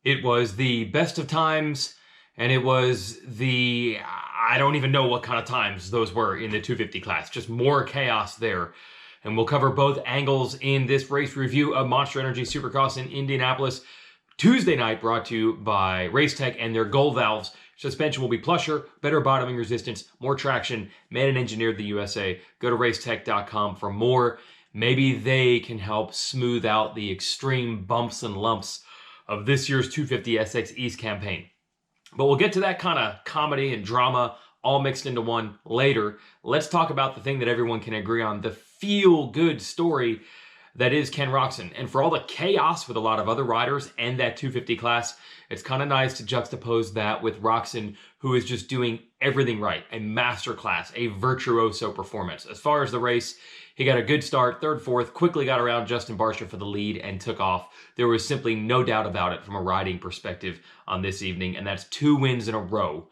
It was the best of times, and it was I don't even know what kind of times those were in the 250 class. Just more chaos there. And we'll cover both angles in this race review of Monster Energy Supercross in Indianapolis. Tuesday night, brought to you by Racetech and their Gold Valves. Suspension will be plusher, better bottoming resistance, more traction, made and engineered in the USA. Go to racetech.com for more. Maybe they can help smooth out the extreme bumps and lumps of this year's 250 SX East campaign. But we'll get to that kind of comedy and drama all mixed into one later. Let's talk about the thing that everyone can agree on, the feel-good story that is Ken Roczen. And for all the chaos with a lot of other riders and that 250 class, it's kind of nice to juxtapose that with Roczen, who is just doing everything right. A masterclass, a virtuoso performance. As far as the race, he got a good start, third, fourth, quickly got around Justin Barcia for the lead and took off. There was simply no doubt about it from a riding perspective on this evening, and that's 2 wins in a row.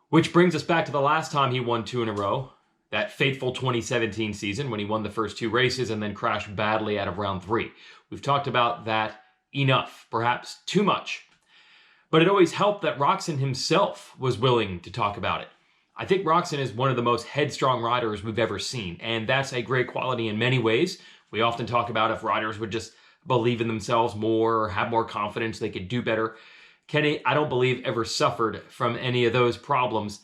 Which brings us back to the last time he won 2 in a row, that fateful 2017 season when he won the first 2 races and then crashed badly out of round 3. We've talked about that enough, perhaps too much. But it always helped that Roczen himself was willing to talk about it. I think Roczen is one of the most headstrong riders we've ever seen, and that's a great quality in many ways. We often talk about if riders would just believe in themselves more or have more confidence, they could do better. Kenny, I don't believe, ever suffered from any of those problems.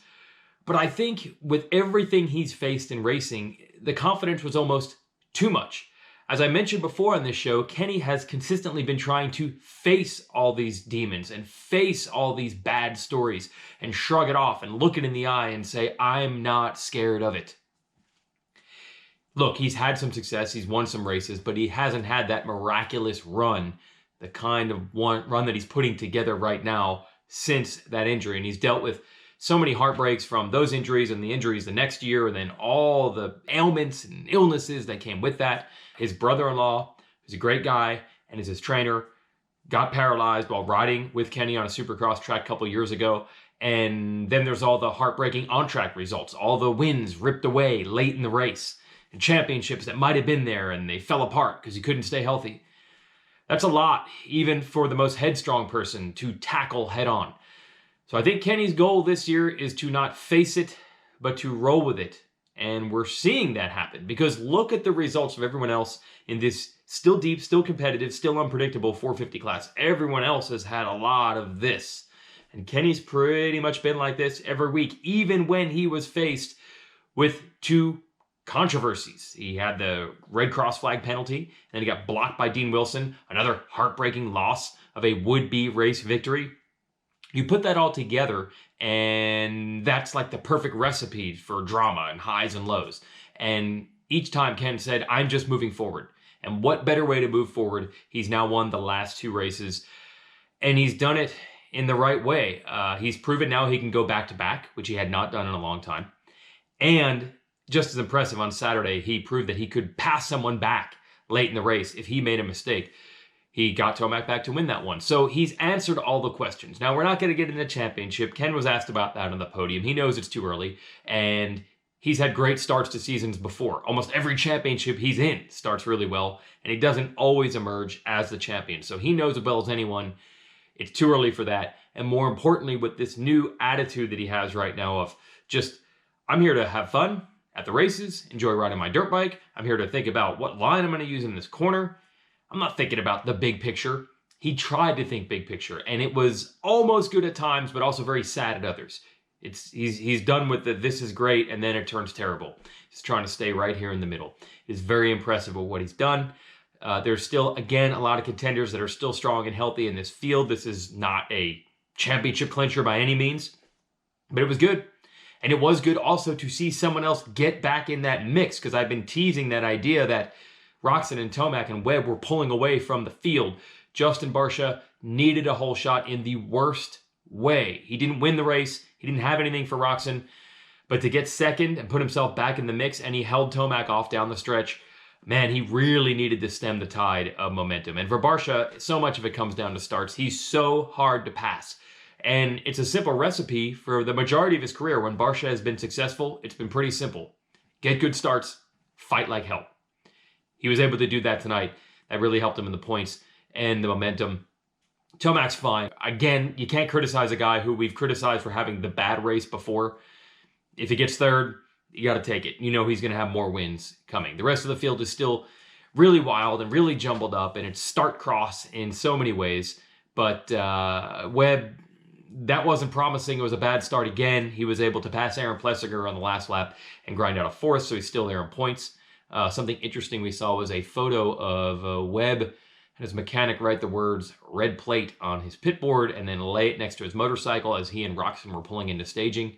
But I think with everything he's faced in racing, the confidence was almost too much. As I mentioned before on this show, Kenny has consistently been trying to face all these demons and face all these bad stories and shrug it off and look it in the eye and say, I'm not scared of it. Look, he's had some success, he's won some races, but he hasn't had that miraculous run, the kind of run that he's putting together right now since that injury. And he's dealt with so many heartbreaks from those injuries and the injuries the next year, and then all the ailments and illnesses that came with that. His brother-in-law, who's a great guy and is his trainer, got paralyzed while riding with Kenny on a Supercross track a couple years ago. And then there's all the heartbreaking on-track results, all the wins ripped away late in the race, and championships that might have been there and they fell apart because he couldn't stay healthy. That's a lot, even for the most headstrong person to tackle head on. So I think Kenny's goal this year is to not face it, but to roll with it. And we're seeing that happen because look at the results of everyone else in this still deep, still competitive, still unpredictable 450 class. Everyone else has had a lot of this. And Kenny's pretty much been like this every week, even when he was faced with 2 controversies. He had the red cross flag penalty, and he got blocked by Dean Wilson, another heartbreaking loss of a would-be race victory. You put that all together, and that's like the perfect recipe for drama and highs and lows. And each time Ken said, I'm just moving forward. And what better way to move forward? He's now won the last 2 races, and he's done it in the right way. He's proven now he can go back-to-back, which he had not done in a long time. And just as impressive, on Saturday, he proved that he could pass someone back late in the race if he made a mistake. He got Tomac back to win that one. So he's answered all the questions. Now, we're not going to get into the championship. Ken was asked about that on the podium. He knows it's too early, and he's had great starts to seasons before. Almost every championship he's in starts really well, and he doesn't always emerge as the champion. So he knows as well as anyone it's too early for that. And more importantly, with this new attitude that he has right now of just, I'm here to have fun at the races, enjoy riding my dirt bike. I'm here to think about what line I'm going to use in this corner. I'm not thinking about the big picture. He tried to think big picture, and it was almost good at times, but also very sad at others. He's done with the this is great, and then it turns terrible. He's trying to stay right here in the middle. It's very impressive with what he's done. There's still, again, a lot of contenders that are still strong and healthy in this field. This is not a championship clincher by any means, but it was good. And it was good also to see someone else get back in that mix, because I've been teasing that idea that Roczen and Tomac and Webb were pulling away from the field. Justin Barcia needed a whole shot in the worst way. He didn't win the race. He didn't have anything for Roczen. But to get second and put himself back in the mix, and he held Tomac off down the stretch, man, he really needed to stem the tide of momentum. And for Barcia, so much of it comes down to starts. He's so hard to pass. And it's a simple recipe for the majority of his career. When Barcia has been successful, it's been pretty simple. Get good starts, fight like hell. He was able to do that tonight. That really helped him in the points and the momentum. Tomac's fine. Again, you can't criticize a guy who we've criticized for having the bad race before. If he gets third, you got to take it. You know he's going to have more wins coming. The rest of the field is still really wild and really jumbled up, and it's start cross in so many ways. But Webb, that wasn't promising. It was a bad start again. He was able to pass Aaron Plessinger on the last lap and grind out a fourth, so he's still there in points. Something interesting we saw was a photo of Webb and his mechanic write the words "red plate" on his pit board and then lay it next to his motorcycle as he and Roczen were pulling into staging.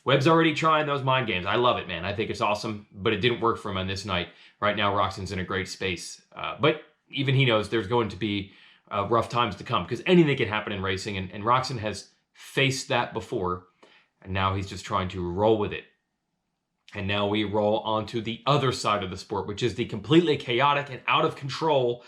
Webb's already trying those mind games. I love it, man. I think it's awesome, but it didn't work for him on this night. Right now, Roczen's in a great space. But even he knows there's going to be rough times to come because anything can happen in racing, and Roczen has faced that before, and now he's just trying to roll with it. And now we roll onto the other side of the sport, which is the completely chaotic and out of control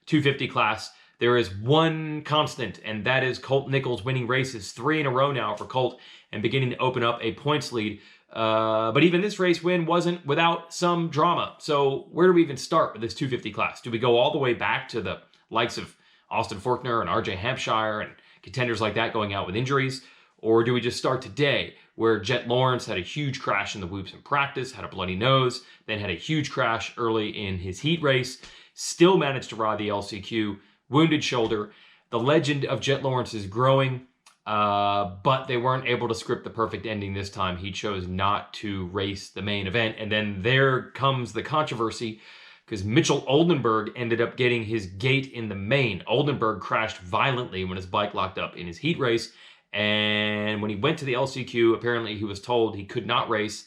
250 class. There is one constant, and that is Colt Nichols winning races 3 in a row now for Colt and beginning to open up a points lead. But even this race win wasn't without some drama. So where do we even start with this 250 class? Do we go all the way back to the likes of Austin Forkner and RJ Hampshire and contenders like that going out with injuries? Or do we just start today where Jet Lawrence had a huge crash in the whoops in practice, had a bloody nose, then had a huge crash early in his heat race, still managed to ride the LCQ, wounded shoulder. The legend of Jet Lawrence is growing, but they weren't able to script the perfect ending this time. He chose not to race the main event. And then there comes the controversy because Mitchell Oldenburg ended up getting his gate in the main. Oldenburg crashed violently when his bike locked up in his heat race. And when he went to the LCQ, apparently he was told he could not race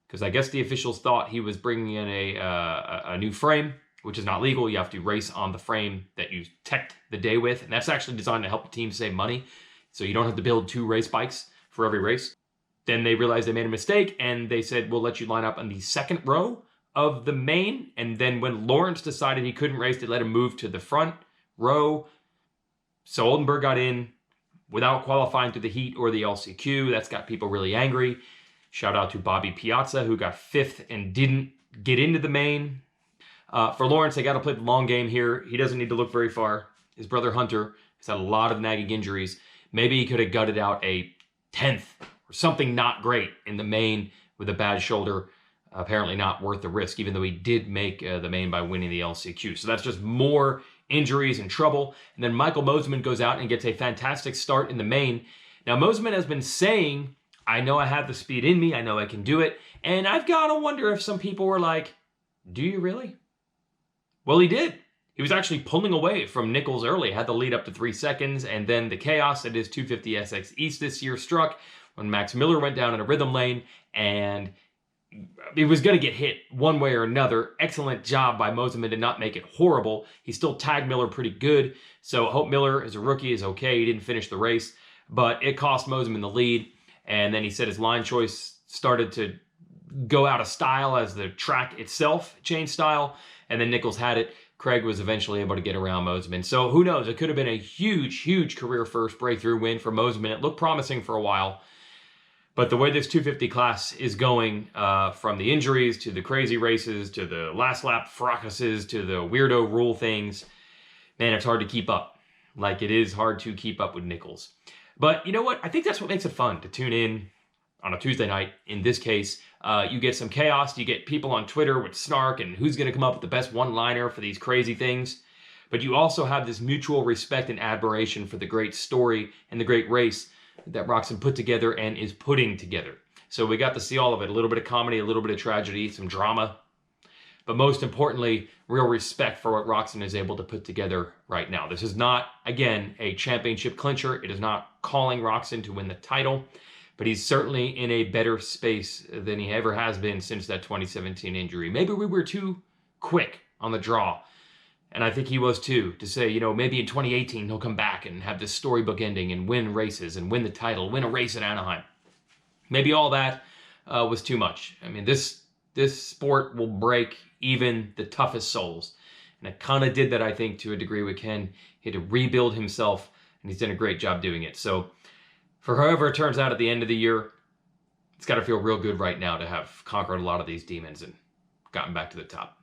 because I guess the officials thought he was bringing in a new frame, which is not legal. You have to race on the frame that you teched the day with. And that's actually designed to help the team save money. So you don't have to build 2 race bikes for every race. Then they realized they made a mistake and they said, we'll let you line up on the second row of the main. And then when Lawrence decided he couldn't race, they let him move to the front row. So Oldenburg got in without qualifying to the heat or the LCQ. That's got people really angry. Shout out to Bobby Piazza, who got 5th and didn't get into the main. For Lawrence, they got to play the long game here. He doesn't need to look very far. His brother Hunter has had a lot of nagging injuries. Maybe he could have gutted out a 10th or something not great in the main with a bad shoulder. Apparently not worth the risk, even though he did make the main by winning the LCQ. So that's just more injuries and trouble. And then Michael Mosiman goes out and gets a fantastic start in the main. Now, Mosiman has been saying, I know I have the speed in me. I know I can do it. And I've got to wonder if some people were like, do you really? Well, he did. He was actually pulling away from Nichols early, had the lead up to 3 seconds, and then the chaos that is 250 SX East this year struck when Max Miller went down in a rhythm lane, and he was going to get hit one way or another. Excellent job by Mosiman to not make it horrible. He still tagged Miller pretty good, so Hope Miller, as a rookie, is okay. He didn't finish the race, but it cost Mosiman the lead, and then he said his line choice started to go out of style as the track itself changed style, and then Nichols had it. Craig was eventually able to get around Mosiman. So who knows? It could have been a huge, huge career first breakthrough win for Mosiman. It looked promising for a while. But the way this 250 class is going, from the injuries to the crazy races to the last lap fracases to the weirdo rule things, man, it's hard to keep up. Like it is hard to keep up with Nichols. But you know what? I think that's what makes it fun to tune in on a Tuesday night. In this case, you get some chaos. You get people on Twitter with snark and who's going to come up with the best one-liner for these crazy things. But you also have this mutual respect and admiration for the great story and the great race that Roczen put together and is putting together. So we got to see all of it. A little bit of comedy, a little bit of tragedy, some drama. But most importantly, real respect for what Roczen is able to put together right now. This is not, again, a championship clincher. It is not calling Roczen to win the title. But he's certainly in a better space than he ever has been since that 2017 injury. Maybe we were too quick on the draw. And I think he was too, to say, you know, maybe in 2018 he'll come back and have this storybook ending and win races and win the title, win a race at Anaheim. Maybe all that was too much. I mean, this sport will break even the toughest souls. And it kind of did that, I think, to a degree with Ken. He had to rebuild himself, and he's done a great job doing it. So for however it turns out at the end of the year, it's got to feel real good right now to have conquered a lot of these demons and gotten back to the top.